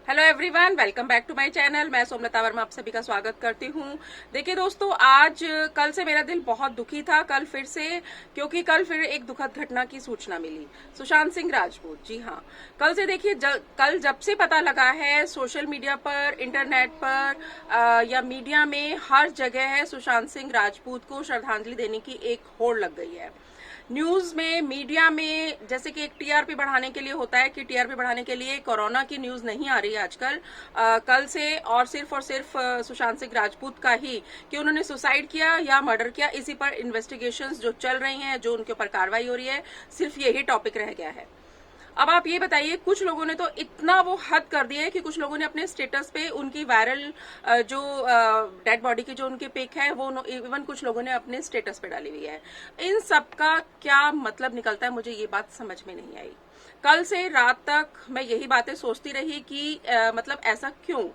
Hello everyone, welcome back to my channel. मैं सोमलता वर्मा आप सभी का स्वागत करती हूँ। देखिए दोस्तों, आज कल से मेरा दिल बहुत दुखी था। कल फिर से, क्योंकि कल फिर एक दुखद घटना की सूचना मिली। सुशांत सिंह राजपूत, जी हाँ, कल से देखिए, कल जब से पता लगा है सोशल मीडिया पर, इंटरनेट पर या मीडिया में, हर जगह है सुशांत सिंह राजपूत को श्रद्धांजलि देने की एक होड़ लग गई है। न्यूज में, मीडिया में, जैसे कि एक टीआरपी बढ़ाने के लिए होता है कि टीआरपी बढ़ाने के लिए कोरोना की न्यूज नहीं आ रही है आजकल। कल से और सिर्फ सुशांत सिंह राजपूत का ही, कि उन्होंने सुसाइड किया या मर्डर किया, इसी पर इन्वेस्टिगेशंस जो चल रही हैं, जो उनके ऊपर कार्रवाई हो रही है, सिर्फ यही टॉपिक रह गया है। अब आप ये बताइए, कुछ लोगों ने तो इतना वो हद कर दिया है कि कुछ लोगों ने अपने स्टेटस पे उनकी वायरल जो डेड बॉडी की जो उनकी पिक है, वो इवन कुछ लोगों ने अपने स्टेटस पे डाली हुई है। इन सब का क्या मतलब निकलता है, मुझे ये बात समझ में नहीं आई। कल से रात तक मैं यही बातें सोचती रही कि मतलब ऐसा क्यों।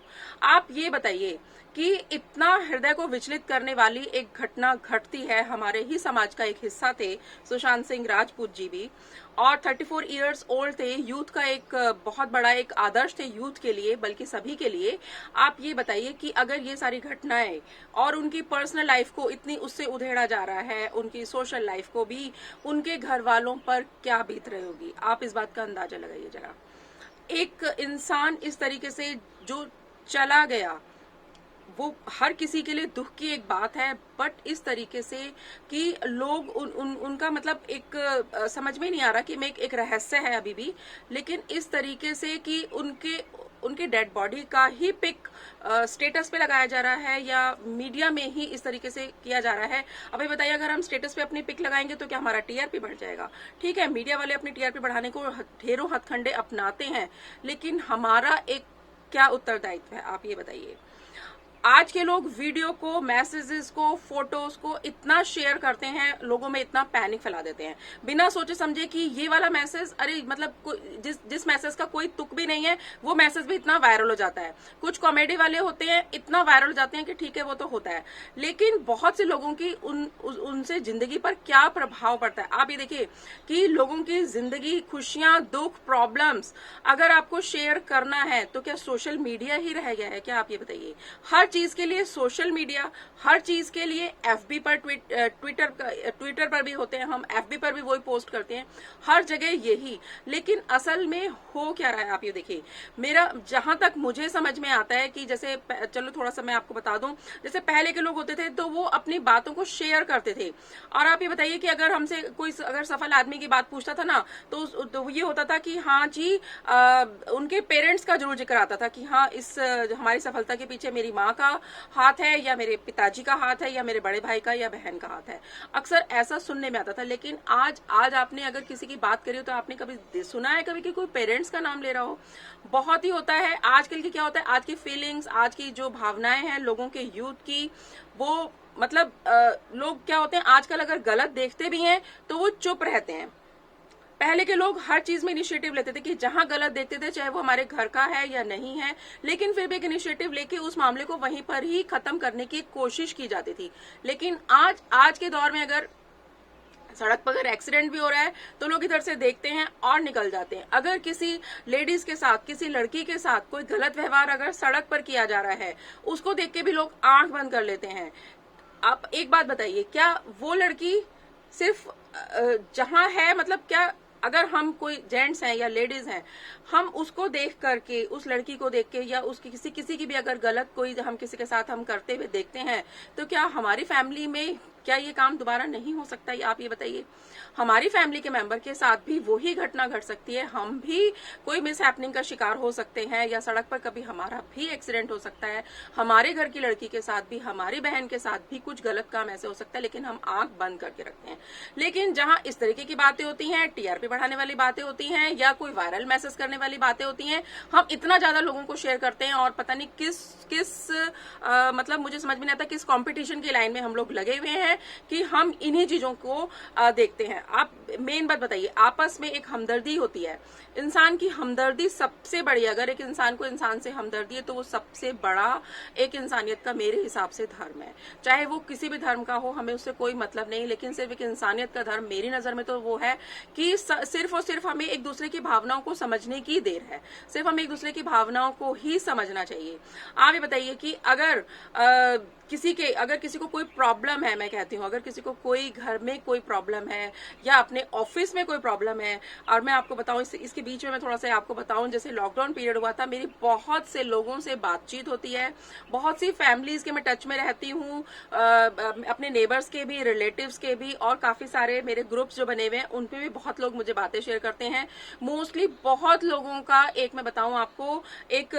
आप ये बताइए कि इतना हृदय को विचलित करने वाली एक घटना घटती है। हमारे ही समाज का एक हिस्सा थे सुशांत सिंह राजपूत जी भी, और 34 इयर्स ओल्ड थे। यूथ का एक बहुत बड़ा एक आदर्श थे यूथ के लिए, बल्कि सभी के लिए। आप ये बताइए कि अगर ये सारी घटनाएं और उनकी पर्सनल लाइफ को इतनी उससे उधेड़ा जा रहा है, उनकी सोशल लाइफ को भी, उनके घर वालों पर क्या बीत रही होगी, आप इस बात का अंदाजा लगाइए जरा। एक इंसान इस तरीके से जो चला गया, वो हर किसी के लिए दुख की एक बात है, बट इस तरीके से कि लोग उनका मतलब एक समझ में नहीं आ रहा कि मैं एक रहस्य है अभी भी, लेकिन इस तरीके से कि उनके डेड बॉडी का ही पिक स्टेटस पे लगाया जा रहा है या मीडिया में ही इस तरीके से किया जा रहा है। अब ये बताइए, अगर हम स्टेटस पे अपनी पिक लगाएंगे तो क्या हमारा टीआरपी बढ़ जाएगा? ठीक है, मीडिया वाले अपनी टीआरपी बढ़ाने को ढेरों हथकंडे अपनाते हैं, लेकिन हमारा एक क्या उत्तरदायित्व है, आप ये बताइए। आज के लोग वीडियो को, मैसेजेस को, फोटोज को इतना शेयर करते हैं, लोगों में इतना पैनिक फैला देते हैं, बिना सोचे समझे कि ये वाला मैसेज, अरे मतलब जिस मैसेज का कोई तुक भी नहीं है, वो मैसेज भी इतना वायरल हो जाता है। कुछ कॉमेडी वाले होते हैं, इतना वायरल हो जाते हैं कि ठीक है, वो तो होता है, लेकिन बहुत से लोगों की उनसे जिंदगी पर क्या प्रभाव पड़ता है। आप ये देखिए कि लोगों की जिंदगी, खुशियां, दुख, प्रॉब्लम्स अगर आपको शेयर करना है तो क्या सोशल मीडिया ही रह गया है क्या? आप ये बताइए। हर चीज के लिए सोशल मीडिया, हर चीज के लिए एफबी पर, ट्विटर पर भी होते हैं हम, एफबी पर भी वही पोस्ट करते हैं, हर जगह यही। लेकिन असल में हो क्या रहा है, आप ये देखिए। मेरा जहां तक मुझे समझ में आता है कि जैसे, चलो थोड़ा सा मैं आपको बता दूं, जैसे पहले के लोग होते थे तो वो अपनी बातों को शेयर करते थे। और आप ये बताइए कि अगर हमसे कोई अगर सफल आदमी की बात पूछता था ना, तो ये होता था कि हाँ जी, उनके पेरेंट्स का जरूर जिक्र आता था कि हाँ, इस हमारी सफलता के पीछे मेरी माँ का हाथ है, या मेरे पिताजी का हाथ है, या मेरे बड़े भाई का या बहन का हाथ है। अक्सर ऐसा सुनने में आता था। लेकिन आज आपने अगर किसी की बात करी हो तो आपने कभी सुना है कभी कि कोई पेरेंट्स का नाम ले रहा हो? बहुत ही होता है। आजकल की क्या होता है, आज की फीलिंग्स, आज की जो भावनाएं हैं लोगों के, यूथ की, वो मतलब लोग क्या होते हैं आजकल, अगर गलत देखते भी हैं तो वो चुप रहते हैं। पहले के लोग हर चीज में इनिशिएटिव लेते थे कि जहां गलत देखते थे, चाहे वो हमारे घर का है या नहीं है, लेकिन फिर भी एक इनिशिएटिव लेके उस मामले को वहीं पर ही खत्म करने की कोशिश की जाती थी। लेकिन आज के दौर में अगर सड़क पर अगर एक्सीडेंट भी हो रहा है तो लोग इधर से देखते हैं और निकल जाते हैं। अगर किसी लेडीज के साथ, किसी लड़की के साथ कोई गलत व्यवहार अगर सड़क पर किया जा रहा है, उसको देख के भी लोग आंख बंद कर लेते हैं। आप एक बात बताइए, क्या वो लड़की सिर्फ जहां है, मतलब क्या अगर हम कोई जेंट्स हैं या लेडीज हैं, हम उसको देख करके, उस लड़की को देख के, या उसकी किसी की भी अगर गलत कोई हम किसी के साथ हम करते हुए देखते हैं, तो क्या हमारी फैमिली में क्या ये काम दोबारा नहीं हो सकता? आप ये बताइए। हमारी फैमिली के मेंबर के साथ भी वही घटना घट सकती है, हम भी कोई मिस हैपनिंग का शिकार हो सकते हैं, या सड़क पर कभी हमारा भी एक्सीडेंट हो सकता है, हमारे घर की लड़की के साथ भी, हमारी बहन के साथ भी कुछ गलत काम ऐसे हो सकता है, लेकिन हम आंख बंद करके रखते हैं। लेकिन जहां इस तरीके की बातें होती हैं, टीआरपी बढ़ाने वाली बातें होती हैं, या कोई वायरल मैसेज करने वाली बातें होती हैं, हम इतना ज्यादा लोगों को शेयर करते हैं, और पता नहीं किस मतलब मुझे समझ में नहीं आता किस कंपटीशन की लाइन में हम लोग लगे हुए हैं है कि हम इन्हीं चीजों को देखते हैं। आप मेन बात बताइए, आपस में एक हमदर्दी होती है, इंसान की हमदर्दी सबसे बड़ी, अगर एक इंसान को इंसान से हमदर्दी है तो वो सबसे बड़ा एक इंसानियत का मेरे हिसाब से धर्म है। चाहे वो किसी भी धर्म का हो, हमें उससे कोई मतलब नहीं, लेकिन सिर्फ एक इंसानियत का धर्म मेरी नजर में तो वो है कि सिर्फ और सिर्फ हमें एक दूसरे की भावनाओं को समझने की देर है, सिर्फ हमें एक दूसरे की भावनाओं को ही समझना चाहिए। आप ये बताइए कि अगर किसी को कोई प्रॉब्लम है, मैं कहती हूँ अगर किसी को कोई घर में कोई प्रॉब्लम है या अपने ऑफिस में कोई प्रॉब्लम है, और मैं आपको बताऊं इसके बीच में मैं थोड़ा सा आपको बताऊं, जैसे लॉकडाउन पीरियड हुआ था, मेरी बहुत से लोगों से बातचीत होती है, बहुत सी फैमिलीज के मैं टच में रहती हूँ, अपने नेबर्स के भी, रिलेटिव्स के भी, और काफी सारे मेरे ग्रुप्स जो बने हुए हैं उन पे भी बहुत लोग मुझे बातें शेयर करते हैं। मोस्टली बहुत लोगों का एक मैं बताऊं आपको एक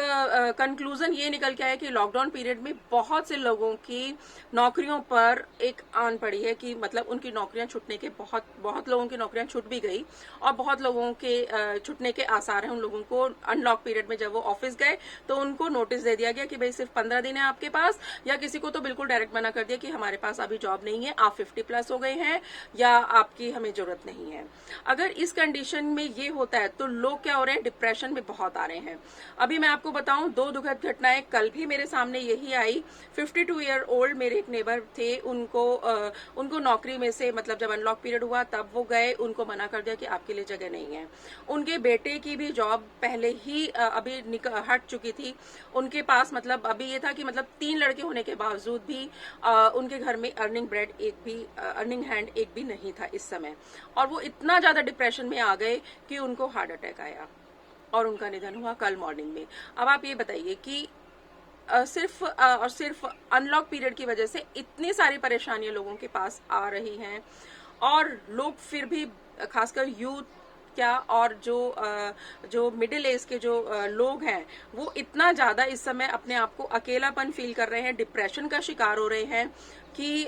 कंक्लूजन ये निकल के आया कि लॉकडाउन पीरियड में बहुत से लोगों की नौकरियों पर एक आन पड़ी है, कि मतलब उनकी नौकरियां छूटने के बहुत लोगों की नौकरियां छूट भी गई, और बहुत लोगों के छूटने के आसार हैं। उन लोगों को अनलॉक पीरियड में जब वो ऑफिस गए तो उनको नोटिस दे दिया गया कि भाई सिर्फ 15 दिन है आपके पास, या किसी को तो बिल्कुल डायरेक्ट मना कर दिया कि हमारे पास अभी जॉब नहीं है, आप 50+ हो गए हैं या आपकी हमें जरूरत नहीं है। अगर इस कंडीशन में ये होता है तो लोग क्या हो रहे हैं, डिप्रेशन में बहुत आ रहे हैं। अभी मैं आपको बताऊं, 2 दुखद घटनाएं कल भी मेरे सामने यही आई। 52 ईयर ओल्ड मेरे एक नेबर थे, उनको नौकरी में से मतलब जब अनलॉक पीरियड हुआ तब वो गए, उनको मना कर दिया कि आपके लिए जगह नहीं है। उनके बेटे की भी जॉब पहले ही अभी हट चुकी थी। उनके पास मतलब अभी ये था कि मतलब 3 लड़के होने के बावजूद भी उनके घर में अर्निंग हैंड एक भी नहीं था इस समय, और वो इतना ज्यादा डिप्रेशन में आ गए कि उनको हार्ट अटैक आया और उनका निधन हुआ कल मॉर्निंग में। अब आप ये बताइए कि सिर्फ अनलॉक पीरियड की वजह से इतनी सारी परेशानियां लोगों के पास आ रही हैं, और लोग फिर भी, खासकर यूथ क्या, और जो मिडिल एज के जो लोग हैं, वो इतना ज्यादा इस समय अपने आप को अकेलापन फील कर रहे हैं, डिप्रेशन का शिकार हो रहे हैं कि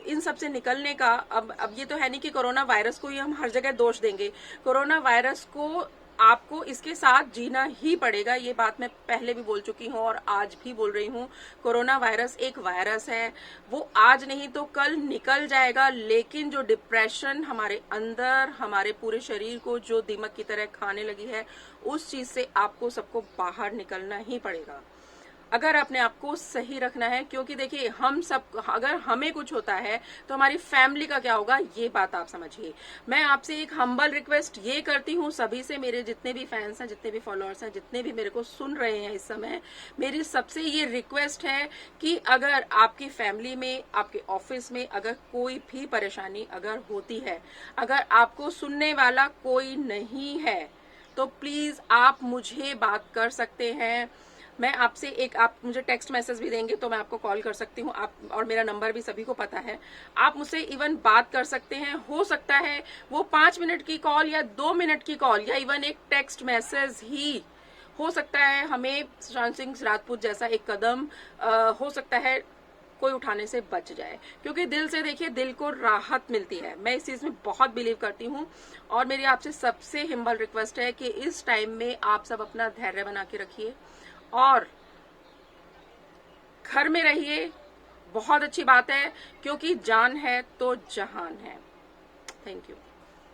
इन सब से निकलने का अब ये तो है नहीं कि कोरोना वायरस को ही हम हर जगह दोष देंगे। कोरोना वायरस को आपको इसके साथ जीना ही पड़ेगा, ये बात मैं पहले भी बोल चुकी हूँ और आज भी बोल रही हूँ। कोरोना वायरस एक वायरस है, वो आज नहीं तो कल निकल जाएगा, लेकिन जो डिप्रेशन हमारे अंदर, हमारे पूरे शरीर को जो दीमक की तरह खाने लगी है, उस चीज से आपको सबको बाहर निकलना ही पड़ेगा अगर अपने आप को सही रखना है। क्योंकि देखिए, हम सब, अगर हमें कुछ होता है तो हमारी फैमिली का क्या होगा, ये बात आप समझिए। मैं आपसे एक हम्बल रिक्वेस्ट ये करती हूँ सभी से, मेरे जितने भी फैंस हैं, जितने भी फॉलोअर्स हैं, जितने भी मेरे को सुन रहे हैं इस समय, मेरी सबसे ये रिक्वेस्ट है कि अगर आपकी फैमिली में, आपके ऑफिस में अगर कोई भी परेशानी अगर होती है, अगर आपको सुनने वाला कोई नहीं है, तो प्लीज आप मुझे बात कर सकते हैं। मैं आपसे आप मुझे टेक्स्ट मैसेज भी देंगे तो मैं आपको कॉल कर सकती हूँ, आप, और मेरा नंबर भी सभी को पता है, आप मुझसे इवन बात कर सकते हैं। हो सकता है वो 5 मिनट की कॉल या 2 मिनट की कॉल या इवन एक टेक्स्ट मैसेज ही हो सकता है हमें सुशांत सिंह राजपूत जैसा एक कदम हो सकता है कोई उठाने से बच जाए। क्योंकि दिल से देखिए, दिल को राहत मिलती है, मैं इस चीज में बहुत बिलीव करती हूँ। और मेरी आपसे सबसे हिम्बल रिक्वेस्ट है कि इस टाइम में आप सब अपना धैर्य बना के रखिए और घर में रहिए। बहुत अच्छी बात है, क्योंकि जान है तो जहान है। Thank you.